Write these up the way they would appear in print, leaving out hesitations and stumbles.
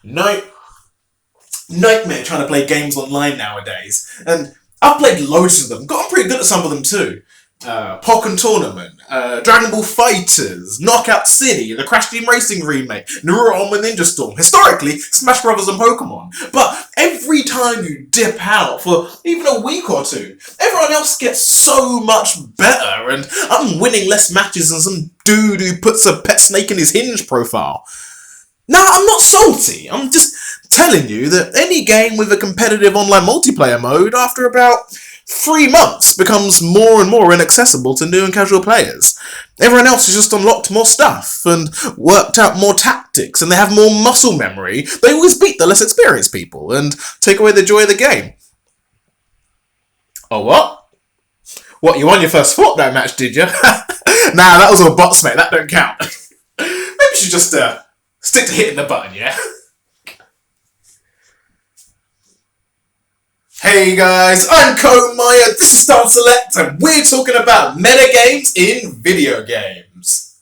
Nightmare trying to play games online nowadays. And I've played loads of them, gotten pretty good at some of them too. Pokken Tournament, Dragon Ball Fighters, Knockout City, the Crash Team Racing remake, Naruto and Ninja Storm, historically, Smash Brothers and Pokemon. But every time you dip out for even a week or two, everyone else gets so much better, and I'm winning less matches than some dude who puts a pet snake in his Hinge profile. Now, I'm not salty, I'm just telling you that any game with a competitive online multiplayer mode, after about 3 months, becomes more and more inaccessible to new and casual players. Everyone else has just unlocked more stuff and worked out more tactics, and they have more muscle memory. They always beat the less experienced people and take away the joy of the game. Oh, what? What, you won your first Fortnite match, did you? Nah, that was all bots, mate. That don't count. Maybe you should just stick to hitting the button, yeah? Hey guys, I'm Comire, this is Start Select, and we're talking about metagames in video games.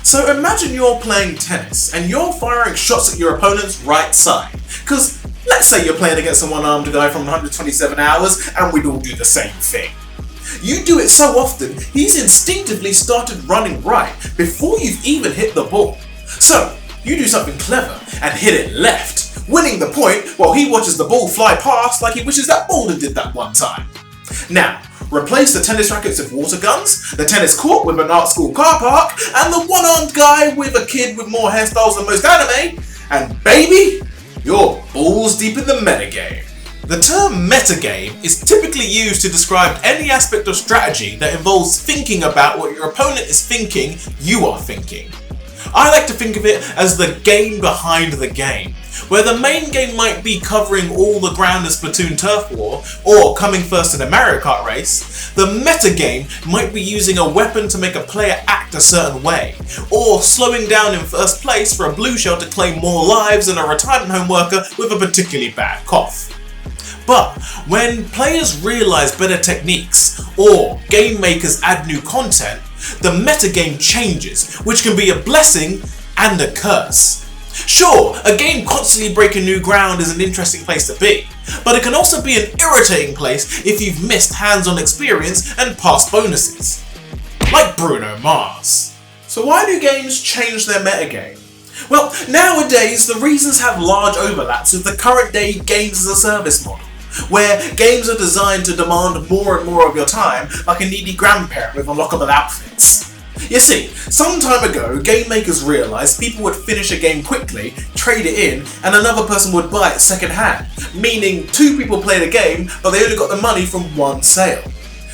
So imagine you're playing tennis, and you're firing shots at your opponent's right side. Because let's say you're playing against a one-armed guy from 127 hours, and we'd all do the same thing. You do it so often, he's instinctively started running right before you've even hit the ball. So, you do something clever and hit it left, winning the point while he watches the ball fly past like he wishes that ball did that one time. Now, replace the tennis rackets with water guns, the tennis court with an art school car park, and the one-armed guy with a kid with more hairstyles than most anime, and baby, you're balls deep in the metagame. The term metagame is typically used to describe any aspect of strategy that involves thinking about what your opponent is thinking you are thinking. I like to think of it as the game behind the game, where the main game might be covering all the ground in Splatoon Turf War, or coming first in a Mario Kart race. The metagame might be using a weapon to make a player act a certain way, or slowing down in first place for a blue shell to claim more lives than a retirement home worker with a particularly bad cough. But when players realise better techniques, or game makers add new content, the metagame changes, which can be a blessing and a curse. Sure, a game constantly breaking new ground is an interesting place to be, but it can also be an irritating place if you've missed hands-on experience and past bonuses. Like Bruno Mars. So why do games change their metagame? Well, nowadays the reasons have large overlaps with the current day games as a service model, where games are designed to demand more and more of your time, like a needy grandparent with unlockable outfits. You see, some time ago, game makers realised people would finish a game quickly, trade it in, and another person would buy it second hand, meaning 2 people played a game, but they only got the money from 1 sale.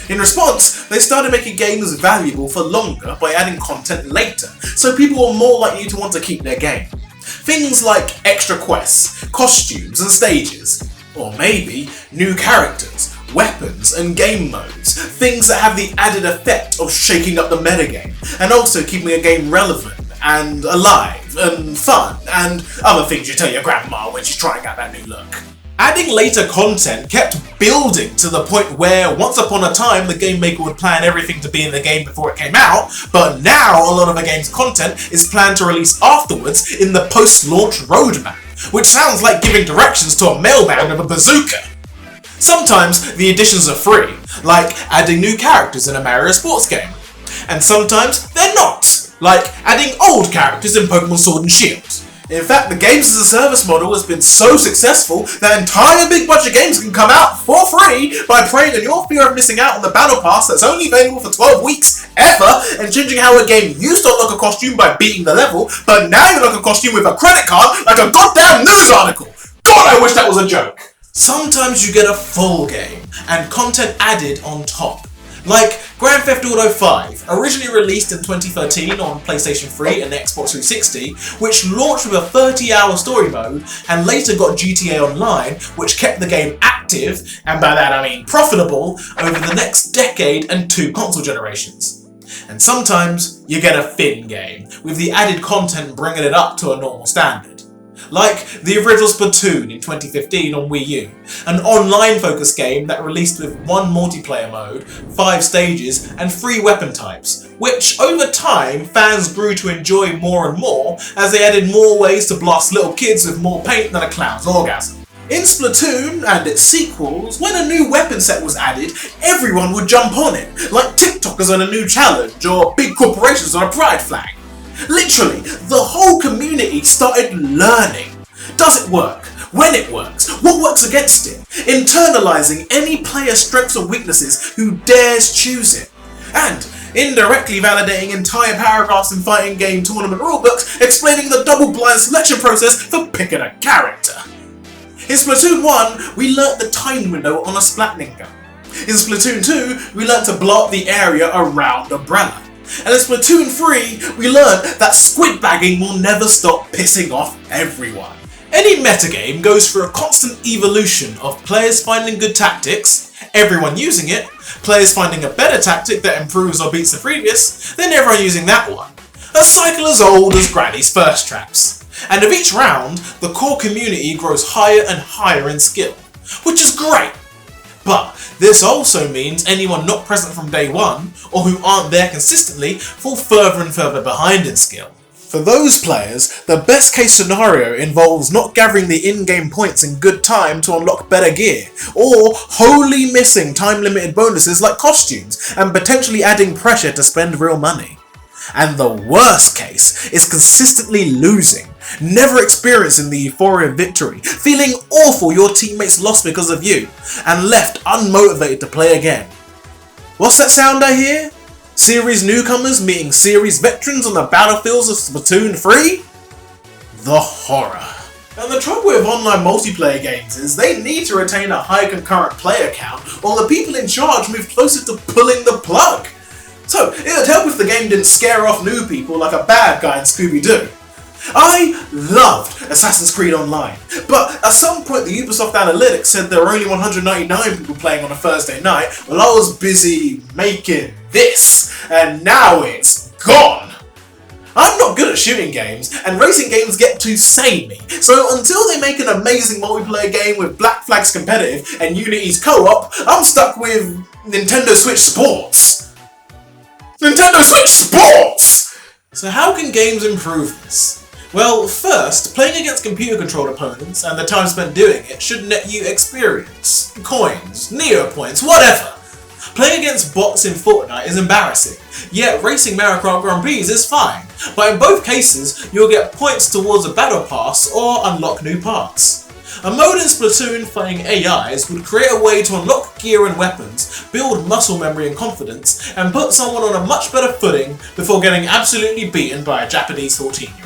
In response, they started making games valuable for longer by adding content later, so people were more likely to want to keep their game. Things like extra quests, costumes and stages, or maybe new characters, weapons and game modes, things that have the added effect of shaking up the metagame, and also keeping a game relevant and alive and fun, and other things you tell your grandma when she's trying out that new look. Adding later content kept building to the point where once upon a time the game maker would plan everything to be in the game before it came out, but now a lot of a game's content is planned to release afterwards in the post-launch roadmap, which sounds like giving directions to a mailman with a bazooka. Sometimes the additions are free, like adding new characters in a Mario sports game, and sometimes they're not, like adding old characters in Pokemon Sword and Shield. In fact, the games as a service model has been so successful that entire big bunch of games can come out for free by preying on your fear of missing out on the battle pass that's only available for 12 weeks ever, and changing how a game used to unlock a costume by beating the level, but now you unlock a costume with a credit card like a goddamn news article. God, I wish that was a joke. Sometimes you get a full game and content added on top. Like Grand Theft Auto 5, originally released in 2013 on PlayStation 3 and Xbox 360, which launched with a 30-hour story mode, and later got GTA Online, which kept the game active, and by that I mean profitable, over the next decade and 2 console generations. And sometimes you get a thin game, with the added content bringing it up to a normal standard. like the original Splatoon in 2015 on Wii U, an online-focused game that released with 1 multiplayer mode, 5 stages, and 3 weapon types, which over time fans grew to enjoy more and more as they added more ways to blast little kids with more paint than a clown's orgasm. In Splatoon and its sequels, when a new weapon set was added, everyone would jump on it, like TikTokers on a new challenge or big corporations on a pride flag. Literally, the whole community started learning. Does it work? When it works? What works against it? Internalizing any player's strengths or weaknesses who dares choose it. And indirectly validating entire paragraphs in fighting game tournament rulebooks explaining the double-blind selection process for picking a character. In Splatoon 1, we learnt the time window on a splatning gun. In Splatoon 2, we learnt to blow up the area around Umbrella. And in Splatoon 3, we learnt that squid bagging will never stop pissing off everyone. Any metagame goes through a constant evolution of players finding good tactics, everyone using it, players finding a better tactic that improves or beats the previous, then everyone using that one. A cycle as old as Granny's first traps. And with each round, the core community grows higher and higher in skill, which is great. But this also means anyone not present from day one, or who aren't there consistently, fall further and further behind in skill. For those players, the best case scenario involves not gathering the in-game points in good time to unlock better gear, or wholly missing time-limited bonuses like costumes, and potentially adding pressure to spend real money. And the worst case is consistently losing, never experiencing the euphoria of victory, feeling awful your teammates lost because of you, and left unmotivated to play again. What's that sound I hear? Series newcomers meeting series veterans on the battlefields of Splatoon 3? The horror. And the trouble with online multiplayer games is they need to retain a high concurrent player count, or the people in charge move closer to pulling the plug. So, it would help if the game didn't scare off new people like a bad guy in Scooby-Doo. I loved Assassin's Creed Online, but at some point the Ubisoft Analytics said there were only 199 people playing on a Thursday night while I was busy making this, and now it's gone! I'm not good at shooting games, and racing games get to samey, so until they make an amazing multiplayer game with Black Flag's competitive and Unity's co-op, I'm stuck with Nintendo Switch Sports. Nintendo Switch Sports! So how can games improve this? Well, first, playing against computer-controlled opponents and the time spent doing it should net you experience, coins, Neo points, whatever. Playing against bots in Fortnite is embarrassing, yet racing Mario Kart Grand Prix is fine, but in both cases you'll get points towards a battle pass or unlock new parts. A mode in Splatoon fighting AIs would create a way to unlock gear and weapons, build muscle memory and confidence, and put someone on a much better footing before getting absolutely beaten by a Japanese 14-year-old.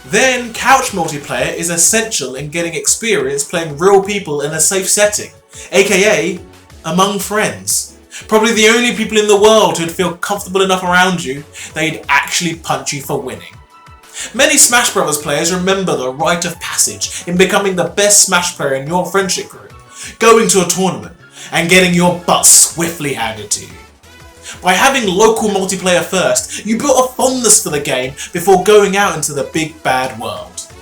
Then, couch multiplayer is essential in getting experience playing real people in a safe setting, aka among friends. Probably the only people in the world who'd feel comfortable enough around you, they'd actually punch you for winning. Many Smash Bros. Players remember the rite of passage in becoming the best Smash player in your friendship group, going to a tournament, and getting your butt swiftly handed to you. By having local multiplayer first, you built a fondness for the game before going out into the big bad world,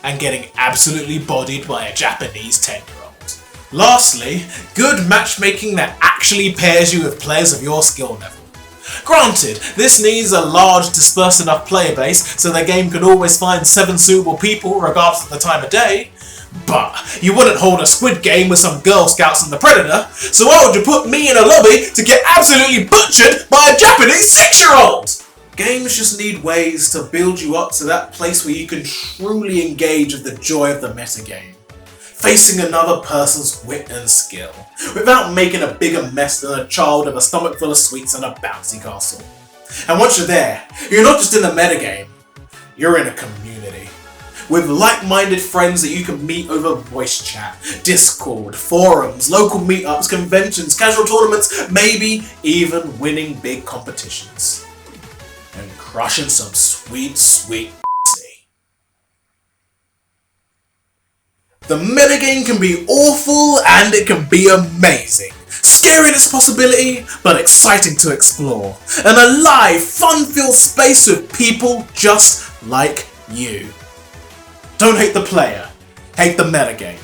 and getting absolutely bodied by a Japanese 10-year-old. Lastly, good matchmaking that actually pairs you with players of your skill level. Granted, this needs a large, dispersed enough player base so the game can always find 7 suitable people regardless of the time of day, but you wouldn't hold a Squid Game with some Girl Scouts and the Predator, so why would you put me in a lobby to get absolutely butchered by a Japanese 6-year-old? Games just need ways to build you up to that place where you can truly engage with the joy of the metagame, facing another person's wit and skill, without making a bigger mess than a child with a stomach full of sweets and a bouncy castle. And once you're there, you're not just in the metagame, you're in a community, with like-minded friends that you can meet over voice chat, Discord, forums, local meetups, conventions, casual tournaments, maybe even winning big competitions. And crushing some sweet, sweet pussy. The metagame can be awful and it can be amazing. Scary in its possibility, but exciting to explore. An alive, fun-filled space with people just like you. Don't hate the player, hate the metagame.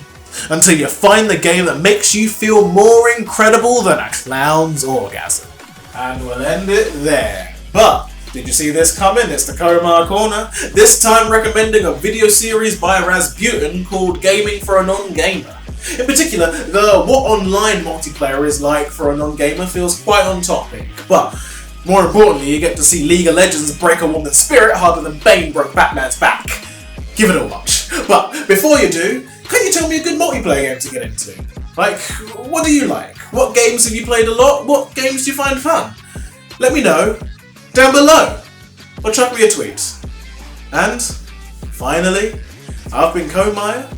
Until you find the game that makes you feel more incredible than a clown's orgasm. And we'll end it there. But did you see this coming? It's the Comire Corner. This time recommending a video series by Rasputin called Gaming for a Non-Gamer. In particular, the what online multiplayer is like for a non-gamer feels quite on topic. But more importantly, you get to see League of Legends break a woman's spirit harder than Bane broke Batman's back. Give it a watch. But before you do, can you tell me a good multiplayer game to get into? Like, what do you like? What games have you played a lot? What games do you find fun? Let me know down below, or chuck me a tweet. And finally, I've been Comire.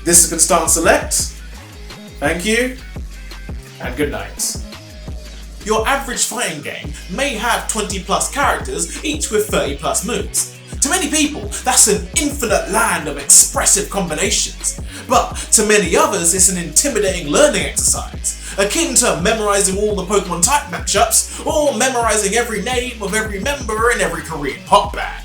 This has been Start and Select. Thank you, and good night. Your average fighting game may have 20 plus characters, each with 30 plus moves. To many people, that's an infinite land of expressive combinations. But to many others, it's an intimidating learning exercise, akin to memorizing all the Pokemon type matchups, or memorizing every name of every member in every Korean pop band.